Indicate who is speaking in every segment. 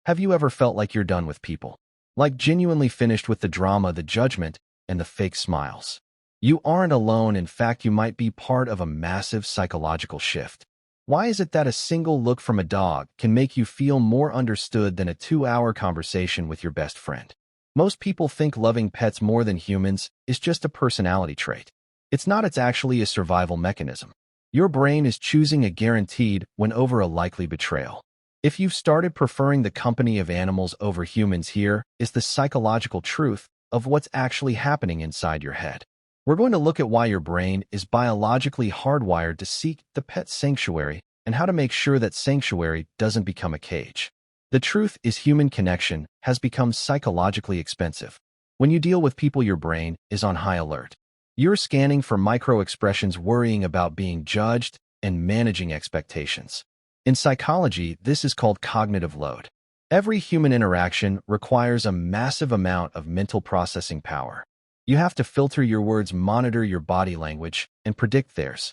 Speaker 1: Have you ever felt like you're done with people? Like genuinely finished with the drama, the judgment, and the fake smiles? You aren't alone. In fact, you might be part of a massive psychological shift. Why is it that a single look from a dog can make you feel more understood than a 2-hour conversation with your best friend? Most people think loving pets more than humans is just a personality trait. It's not, it's actually a survival mechanism. Your brain is choosing a guaranteed win over a likely betrayal. If you've started preferring the company of animals over humans, here is the psychological truth of what's actually happening inside your head. We're going to look at why your brain is biologically hardwired to seek the pet sanctuary and how to make sure that sanctuary doesn't become a cage. The truth is, human connection has become psychologically expensive. When you deal with people, your brain is on high alert. You're scanning for micro-expressions, worrying about being judged, and managing expectations. In psychology, this is called cognitive load. Every human interaction requires a massive amount of mental processing power. You have to filter your words, monitor your body language, and predict theirs.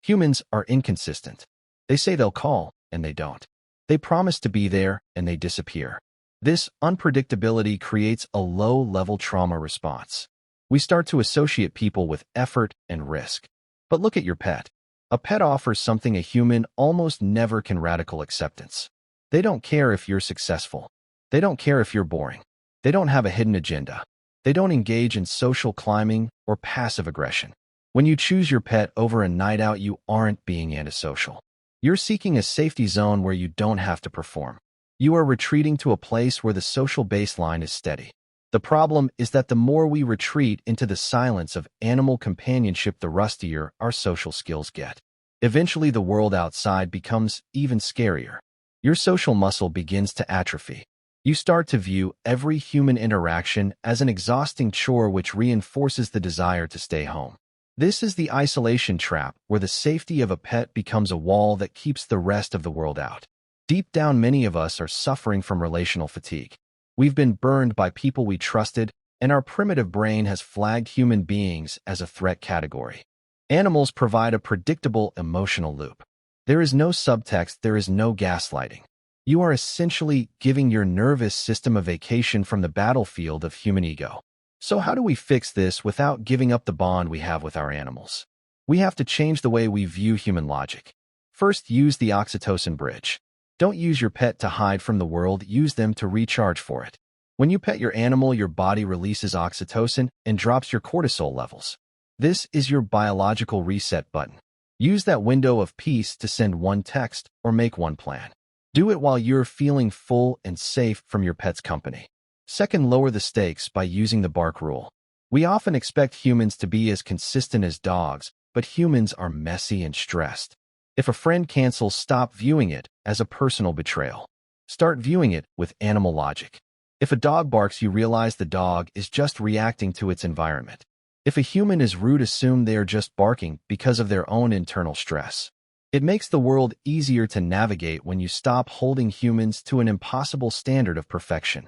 Speaker 1: Humans are inconsistent. They say they'll call, and they don't. They promise to be there, and they disappear. This unpredictability creates a low-level trauma response. We start to associate people with effort and risk. But look at your pet. A pet offers something a human almost never can: radical acceptance. They don't care if you're successful. They don't care if you're boring. They don't have a hidden agenda. They don't engage in social climbing or passive aggression. When you choose your pet over a night out, you aren't being antisocial. You're seeking a safety zone where you don't have to perform. You are retreating to a place where the social baseline is steady. The problem is that the more we retreat into the silence of animal companionship, the rustier our social skills get. Eventually, the world outside becomes even scarier. Your social muscle begins to atrophy. You start to view every human interaction as an exhausting chore, which reinforces the desire to stay home. This is the isolation trap, where the safety of a pet becomes a wall that keeps the rest of the world out. Deep down, many of us are suffering from relational fatigue. We've been burned by people we trusted, and our primitive brain has flagged human beings as a threat category. Animals provide a predictable emotional loop. There is no subtext, there is no gaslighting. You are essentially giving your nervous system a vacation from the battlefield of human ego. So how do we fix this without giving up the bond we have with our animals? We have to change the way we view human logic. First, use the oxytocin bridge. Don't use your pet to hide from the world, use them to recharge for it. When you pet your animal, your body releases oxytocin and drops your cortisol levels. This is your biological reset button. Use that window of peace to send one text or make one plan. Do it while you're feeling full and safe from your pet's company. Second, lower the stakes by using the bark rule. We often expect humans to be as consistent as dogs, but humans are messy and stressed. If a friend cancels, stop viewing it as a personal betrayal. Start viewing it with animal logic. If a dog barks, you realize the dog is just reacting to its environment. If a human is rude, assume they are just barking because of their own internal stress. It makes the world easier to navigate when you stop holding humans to an impossible standard of perfection.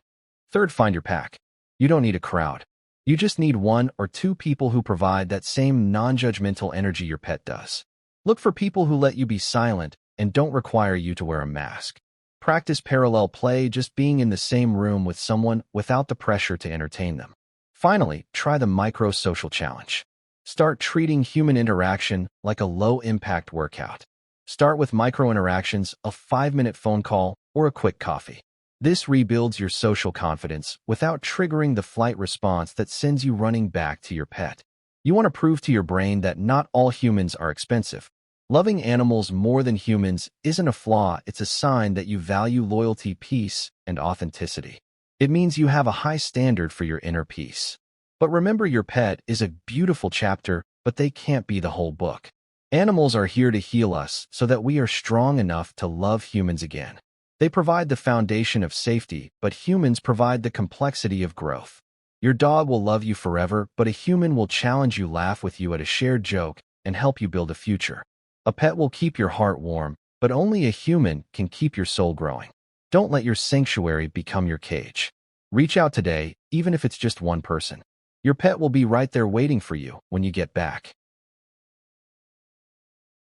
Speaker 1: Third, find your pack. You don't need a crowd. You just need 1 or 2 people who provide that same non-judgmental energy your pet does. Look for people who let you be silent and don't require you to wear a mask. Practice parallel play, just being in the same room with someone without the pressure to entertain them. Finally, try the micro-social challenge. Start treating human interaction like a low-impact workout. Start with micro-interactions, a 5-minute phone call, or a quick coffee. This rebuilds your social confidence without triggering the flight response that sends you running back to your pet. You want to prove to your brain that not all humans are expensive. Loving animals more than humans isn't a flaw, it's a sign that you value loyalty, peace, and authenticity. It means you have a high standard for your inner peace. But remember, your pet is a beautiful chapter, but they can't be the whole book. Animals are here to heal us so that we are strong enough to love humans again. They provide the foundation of safety, but humans provide the complexity of growth. Your dog will love you forever, but a human will challenge you, laugh with you at a shared joke, and help you build a future. A pet will keep your heart warm, but only a human can keep your soul growing. Don't let your sanctuary become your cage. Reach out today, even if it's just one person. Your pet will be right there waiting for you when you get back.